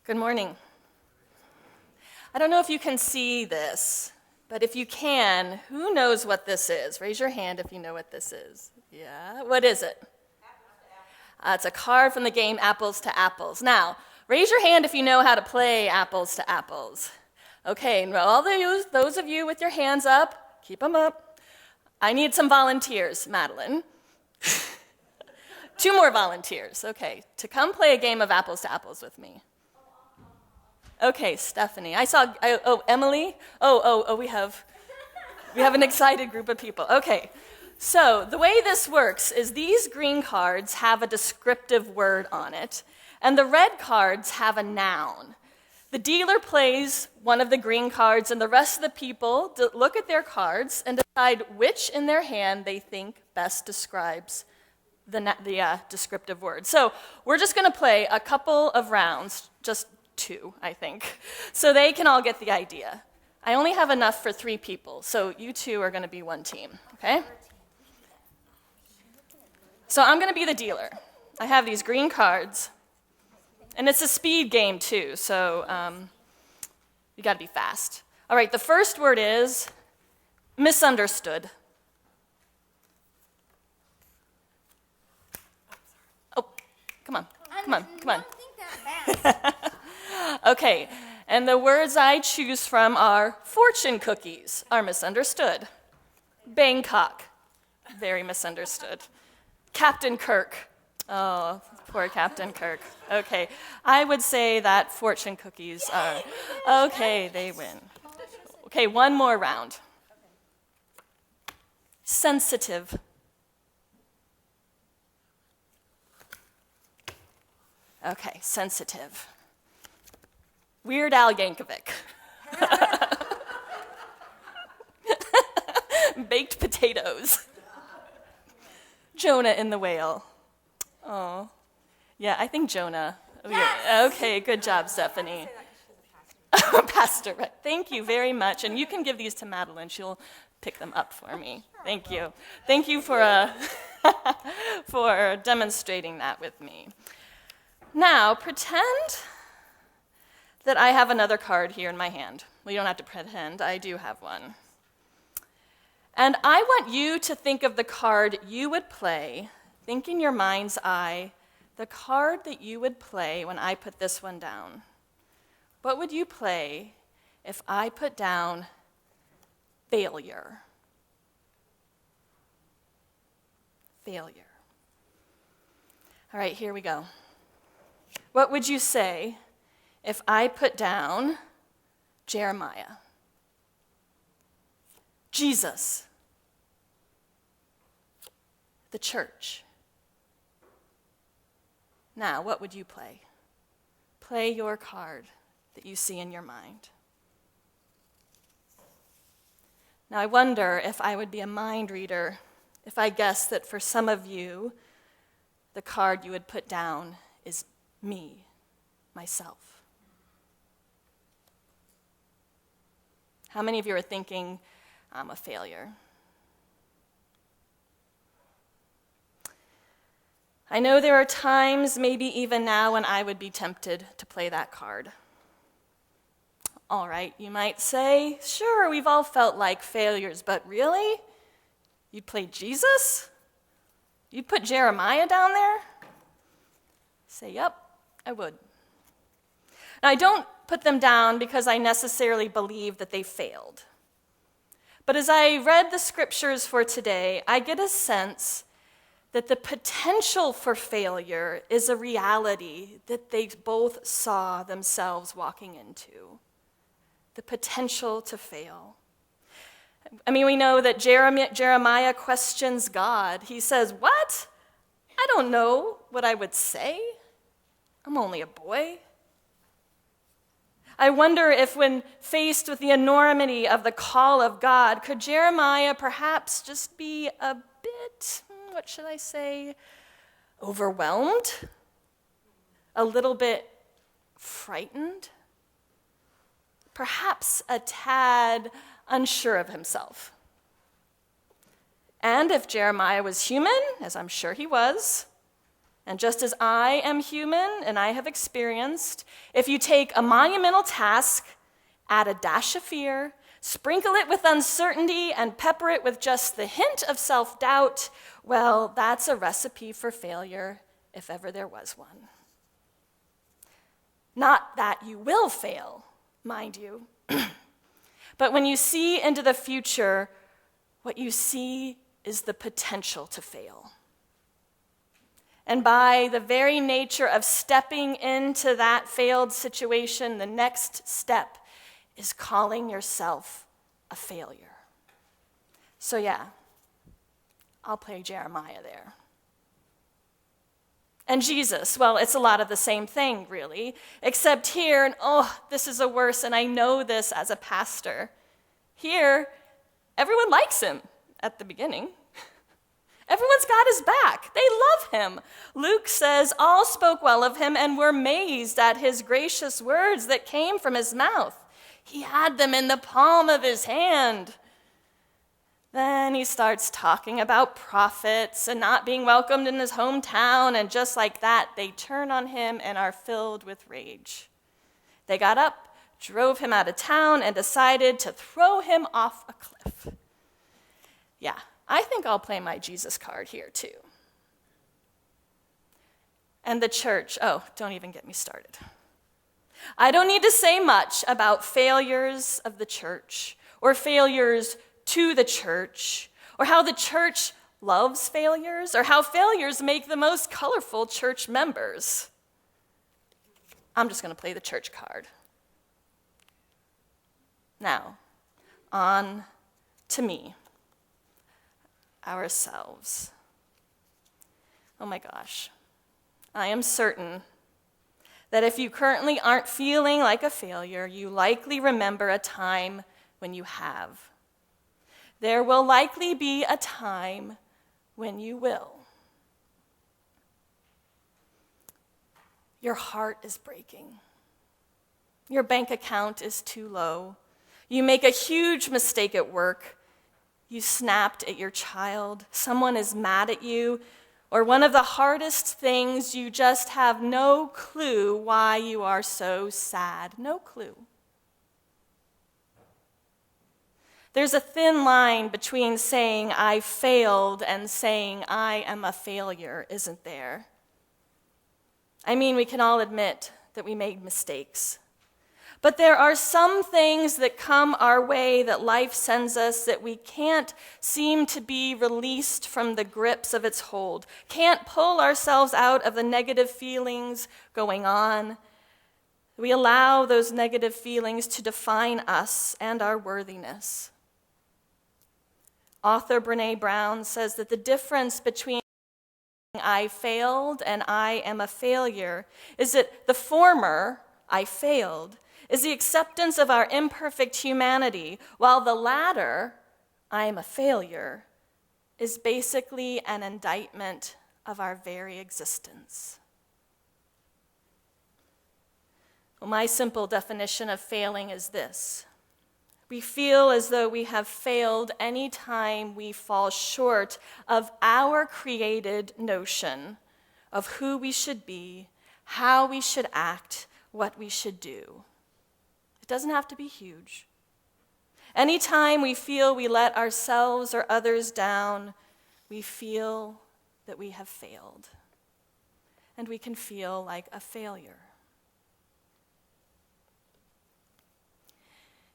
Good morning. I don't know if you can see this, but if you can, who knows what this is? Raise your hand if you know what this is. Yeah, what is it? It's a card from the game Apples to Apples. Now, raise your hand if you know how to play Apples to Apples. Okay, well, all those of you with your hands up, keep them up. I need some volunteers, Madeline. 2 more volunteers, okay, to come play a game of Apples to Apples with me. Okay, Stephanie. Emily. We have an excited group of people. Okay, so the way this works is these green cards have a descriptive word on it, and the red cards have a noun. The dealer plays one of the green cards, and the rest of the people look at their cards and decide which in their hand they think best describes the descriptive word. So we're just going to play a couple of rounds, just 2, I think, so they can all get the idea. I only have enough for 3 people, so you 2 are going to be one team, okay? So I'm going to be the dealer. I have these green cards, and it's a speed game too, so you got to be fast. All right, the first word is misunderstood. Oh, come on. Don't think that fast. Okay, and the words I choose from are fortune cookies, are misunderstood. Bangkok, very misunderstood. Captain Kirk, oh, poor Captain Kirk. Okay, I would say that fortune cookies are, okay, they win. Okay, one more round. Sensitive. Okay, sensitive. Weird Al Yankovic. Baked potatoes. Jonah in the whale. Oh, yeah, I think Jonah. Yeah. Okay, good job, Stephanie. Pastor, right. Thank you very much. And you can give these to Madeline. She'll pick them up for me. Thank you. Thank you for for demonstrating that with me. Now, pretend that I have another card here in my hand. Well, you don't have to pretend. I do have one. And I want you to think of the card you would play, think in your mind's eye, the card that you would play when I put this one down. What would you play if I put down failure? Failure. All right, here we go. What would you say if I put down Jeremiah? Jesus. The church. Now, what would you play? Play your card that you see in your mind. Now, I wonder if I would be a mind reader if I guessed that for some of you, the card you would put down is me, myself. How many of you are thinking, I'm a failure? I know there are times, maybe even now, when I would be tempted to play that card. All right, you might say, sure, we've all felt like failures, but really? You'd play Jesus? You'd put Jeremiah down there? Say, yep, I would. Now, I don't put them down because I necessarily believe that they failed. But as I read the scriptures for today, I get a sense that the potential for failure is a reality that they both saw themselves walking into. The potential to fail. I mean, we know that Jeremiah questions God. He says, what? I don't know what I would say. I'm only a boy. I wonder if when faced with the enormity of the call of God, could Jeremiah perhaps just be a bit, what should I say, overwhelmed? A little bit frightened? Perhaps a tad unsure of himself. And if Jeremiah was human, as I'm sure he was, And just as I am human and I have experienced, if you take a monumental task, add a dash of fear, sprinkle it with uncertainty, and pepper it with just the hint of self-doubt, well, that's a recipe for failure, if ever there was one. Not that you will fail, mind you, but when you see into the future, what you see is the potential to fail. And by the very nature of stepping into that failed situation, the next step is calling yourself a failure. So yeah, I'll play Jeremiah there. And Jesus, well, it's a lot of the same thing, really, except here, and this is a worse, and I know this as a pastor. Here, everyone likes him at the beginning. Everyone's got his back. They love him. Luke says all spoke well of him and were amazed at his gracious words that came from his mouth. He had them in the palm of his hand. Then he starts talking about prophets and not being welcomed in his hometown, and just like that, they turn on him and are filled with rage. They got up, drove him out of town, and decided to throw him off a cliff. Yeah, I think I'll play my Jesus card here too. And the church, don't even get me started. I don't need to say much about failures of the church, or failures to the church, or how the church loves failures, or how failures make the most colorful church members. I'm just going to play the church card. Now, on to me, ourselves. Oh my gosh, I am certain that if you currently aren't feeling like a failure, you likely remember a time when you have. There will likely be a time when you will. Your heart is breaking. Your bank account is too low. You make a huge mistake at work. You snapped at your child. Someone is mad at you. Or one of the hardest things, you just have no clue why you are so sad. No clue. There's a thin line between saying I failed and saying I am a failure, isn't there? I mean, we can all admit that we made mistakes. But there are some things that come our way that life sends us that we can't seem to be released from the grips of its hold, can't pull ourselves out of the negative feelings going on. We allow those negative feelings to define us and our worthiness. Author Brené Brown says that the difference between I failed and I am a failure is that the former, I failed, is the acceptance of our imperfect humanity, while the latter, I am a failure, is basically an indictment of our very existence. Well, my simple definition of failing is this. We feel as though we have failed any time we fall short of our created notion of who we should be, how we should act, what we should do. It doesn't have to be huge. Anytime we feel we let ourselves or others down, we feel that we have failed. And we can feel like a failure.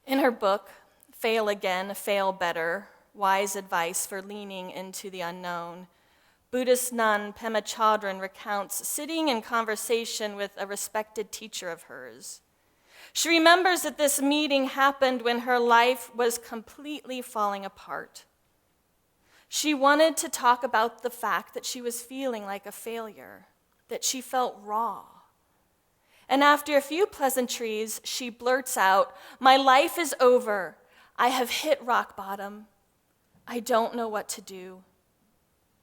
In her book, Fail Again, Fail Better, Wise Advice for Leaning into the Unknown, Buddhist nun Pema Chodron recounts sitting in conversation with a respected teacher of hers. She remembers that this meeting happened when her life was completely falling apart. She wanted to talk about the fact that she was feeling like a failure, that she felt raw. And after a few pleasantries, she blurts out, "My life is over. I have hit rock bottom. I don't know what to do.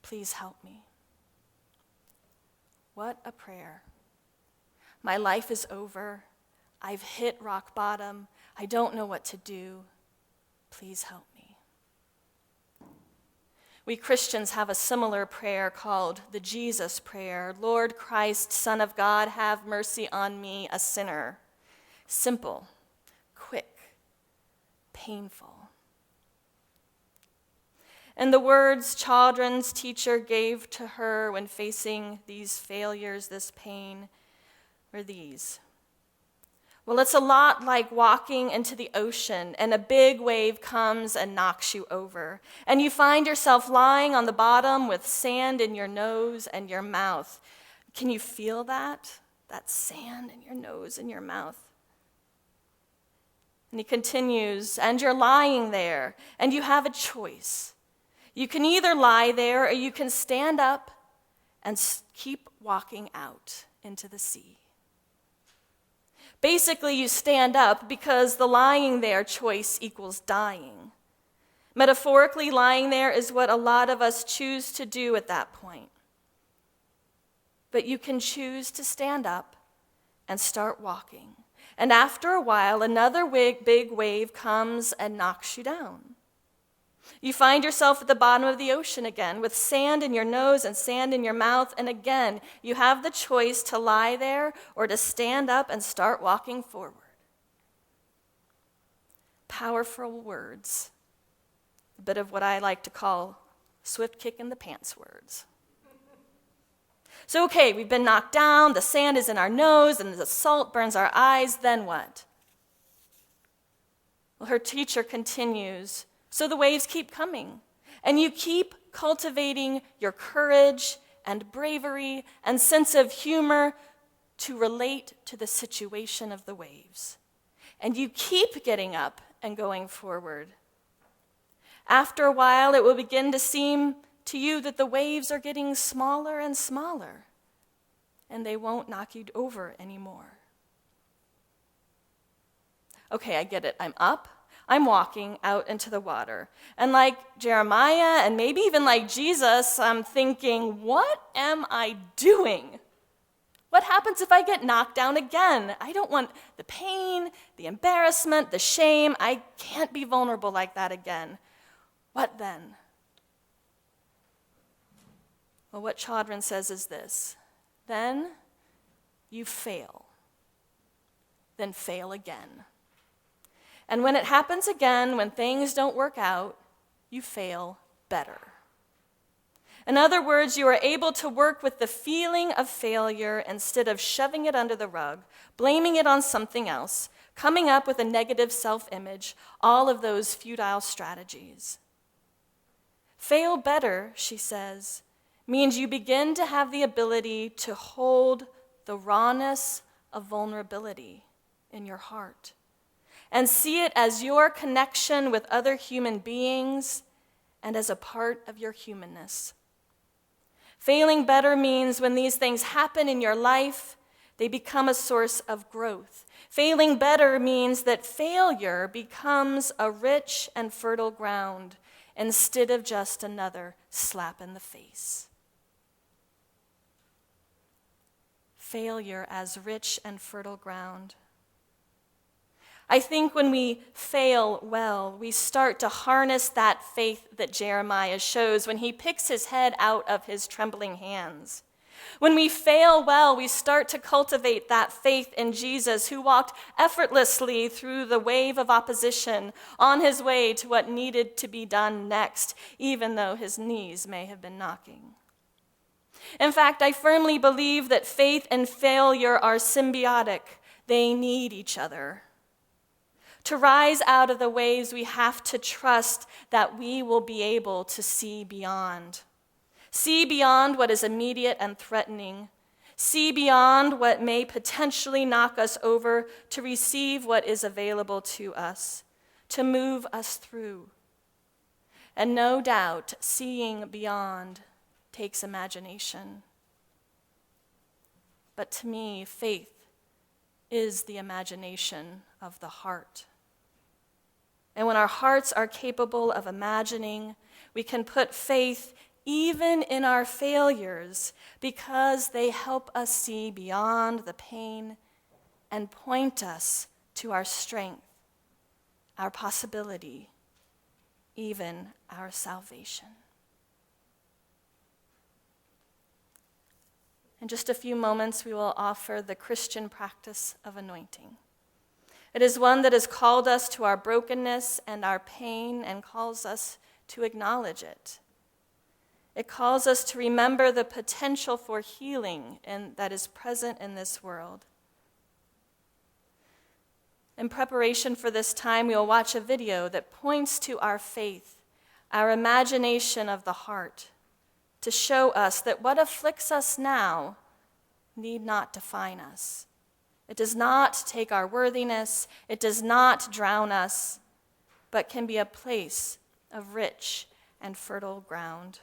Please help me." What a prayer. My life is over. I've hit rock bottom. I don't know what to do. Please help me. We Christians have a similar prayer called the Jesus Prayer. Lord Christ, Son of God, have mercy on me, a sinner. Simple, quick, painful. And the words Children's teacher gave to her when facing these failures, this pain, were these. Well, it's a lot like walking into the ocean and a big wave comes and knocks you over. And you find yourself lying on the bottom with sand in your nose and your mouth. Can you feel that? That sand in your nose and your mouth. And he continues, and you're lying there, and you have a choice. You can either lie there or you can stand up and keep walking out into the sea. Basically, you stand up because the lying there choice equals dying. Metaphorically, lying there is what a lot of us choose to do at that point. But you can choose to stand up and start walking. And after a while, another big wave comes and knocks you down. You find yourself at the bottom of the ocean again with sand in your nose and sand in your mouth. And again, you have the choice to lie there or to stand up and start walking forward. Powerful words. A bit of what I like to call swift kick in the pants words. So, okay, we've been knocked down, the sand is in our nose, and the salt burns our eyes, then what? Well, her teacher continues, so the waves keep coming, and you keep cultivating your courage and bravery and sense of humor to relate to the situation of the waves. And you keep getting up and going forward. After a while, it will begin to seem to you that the waves are getting smaller and smaller, and they won't knock you over anymore. Okay, I get it. I'm up. I'm walking out into the water. And like Jeremiah and maybe even like Jesus, I'm thinking, what am I doing? What happens if I get knocked down again? I don't want the pain, the embarrassment, the shame. I can't be vulnerable like that again. What then? Well, what Chodron says is this. Then you fail. Then fail again. And when it happens again, when things don't work out, you fail better. In other words, you are able to work with the feeling of failure instead of shoving it under the rug, blaming it on something else, coming up with a negative self-image, all of those futile strategies. Fail better, she says, means you begin to have the ability to hold the rawness of vulnerability in your heart and see it as your connection with other human beings and as a part of your humanness. Failing better means when these things happen in your life, they become a source of growth. Failing better means that failure becomes a rich and fertile ground instead of just another slap in the face. Failure as rich and fertile ground. I think when we fail well, we start to harness that faith that Jeremiah shows when he picks his head out of his trembling hands. When we fail well, we start to cultivate that faith in Jesus, who walked effortlessly through the wave of opposition on his way to what needed to be done next, even though his knees may have been knocking. In fact, I firmly believe that faith and failure are symbiotic. They need each other. To rise out of the waves, we have to trust that we will be able to see beyond. See beyond what is immediate and threatening. See beyond what may potentially knock us over to receive what is available to us, to move us through. And no doubt, seeing beyond takes imagination. But to me, faith is the imagination of the heart. And when our hearts are capable of imagining, we can put faith even in our failures because they help us see beyond the pain and point us to our strength, our possibility, even our salvation. In just a few moments, we will offer the Christian practice of anointing. It is one that has called us to our brokenness and our pain and calls us to acknowledge it. It calls us to remember the potential for healing that is present in this world. In preparation for this time, we will watch a video that points to our faith, our imagination of the heart, to show us that what afflicts us now need not define us. It does not take our worthiness, it does not drown us, but can be a place of rich and fertile ground.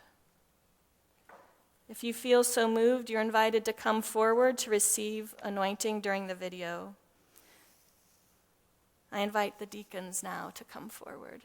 If you feel so moved, you're invited to come forward to receive anointing during the video. I invite the deacons now to come forward.